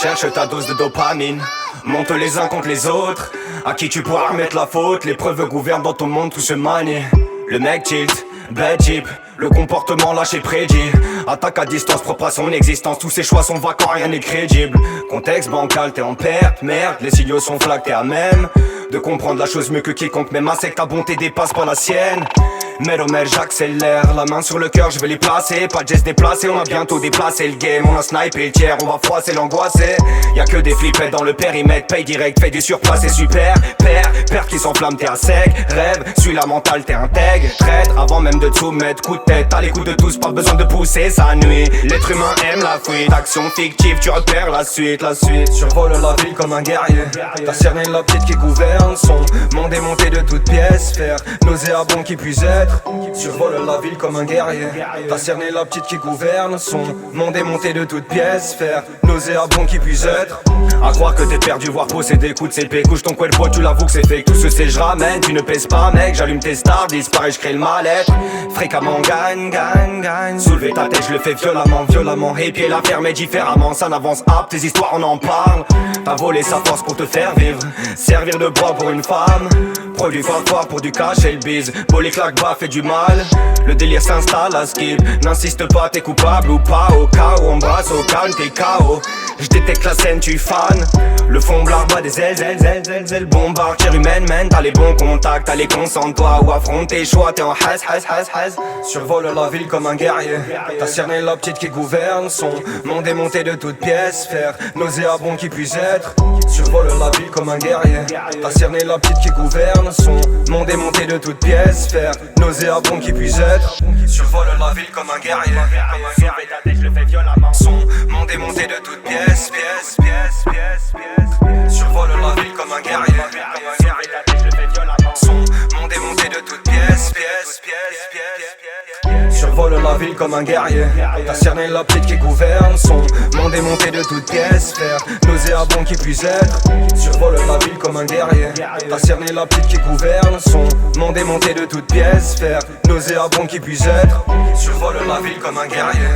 Cherche ta dose de dopamine, monte les uns contre les autres. À qui tu pourras remettre la faute? Les preuves gouvernent dans ton monde, tout se manie. Le mec tilt, bad jeep, le comportement lâché prédit. Attaque à distance propre à son existence. Tous ses choix sont vacants, rien n'est crédible. Contexte bancal, t'es en perte, merde. Les signaux sont flaques, t'es à même de comprendre la chose mieux que quiconque. Même assez que ta bonté dépasse pas la sienne. Mère, j'accélère, la main sur le cœur, je vais les placer. Pas de geste déplacé, on a bientôt déplacé le game. On a snipé le tiers, on va froisser l'angoissé. Y'a que des flippettes dans le périmètre. Paye direct, fais du surplus, c'est super. Perte qui s'enflamme, t'es à sec. Rêve, suis la mentale, t'es intègre. Traite, avant même de te soumettre. Coup de tête, t'as les coups de tous, pas besoin de pousser, ça nuit. L'être humain aime la fuite, action fictive, tu repères la suite. Survole la ville comme un guerrier. T'as cerné la petite qui gouverne son monde est monté de toutes pièces. Faire nauséabond qui puisse être. Survole la ville comme un guerrier. T'as cerné la petite qui gouverne son monde est monté de toutes pièces. Faire nauséabond qui puisse être. À croire que t'es perdu, voire possédé. Coup de CP, couche ton cuerpo, tu l'avoues que c'est fake. Tout ce c'est je ramène, tu ne pèses pas mec. J'allume tes stars, disparaît, je crée le mal-être. Fréquemment gagne. Soulever ta tête, je le fais violemment. Et puis la fermer différemment, ça n'avance pas. Tes histoires on en parle. T'as volé sa force pour te faire vivre. Servir de bois pour une femme. Produit fort pour du cash et le bise. Beau les claques bas fait du mal. Le délire s'installe à skip. N'insiste pas, t'es coupable ou pas. Au cas où embrasse au calme, t'es KO. Je détecte la scène, tu fan. Le fond blanc bat des ailes. Bombarde, chair humaine, man. T'as les bons contacts, t'as les concentre-toi. Ou affronte tes choix, t'es en has. Survole la ville comme un guerrier. T'as cerné la petite qui gouverne son monde est monté de toutes pièces. Faire nauséabond qui puisse être. Survole la ville comme un guerrier. T'as cerné la petite qui gouverne son monde est monté de toutes pièces. Faire nauséabond qui puisse être. Survole la ville comme un guerrier. Surveille ta tête, je le fais violemment. Son monde est monté de toutes pièces. Survole la ville comme un guerrier. Surveille ta tête, je le fais violemment. Son monde est monté de toutes pièces. Survole la ville comme un guerrier. T'as cerné la petite qui gouverne son monde est monté de toutes pièces. Faire nauséabond qui puisse être. Survole la ville comme un guerrier. T'as cerné la petite qui gouverne son monde est monté de toutes pièces. Faire nauséabond qui puisse être. Survole la ville comme un guerrier.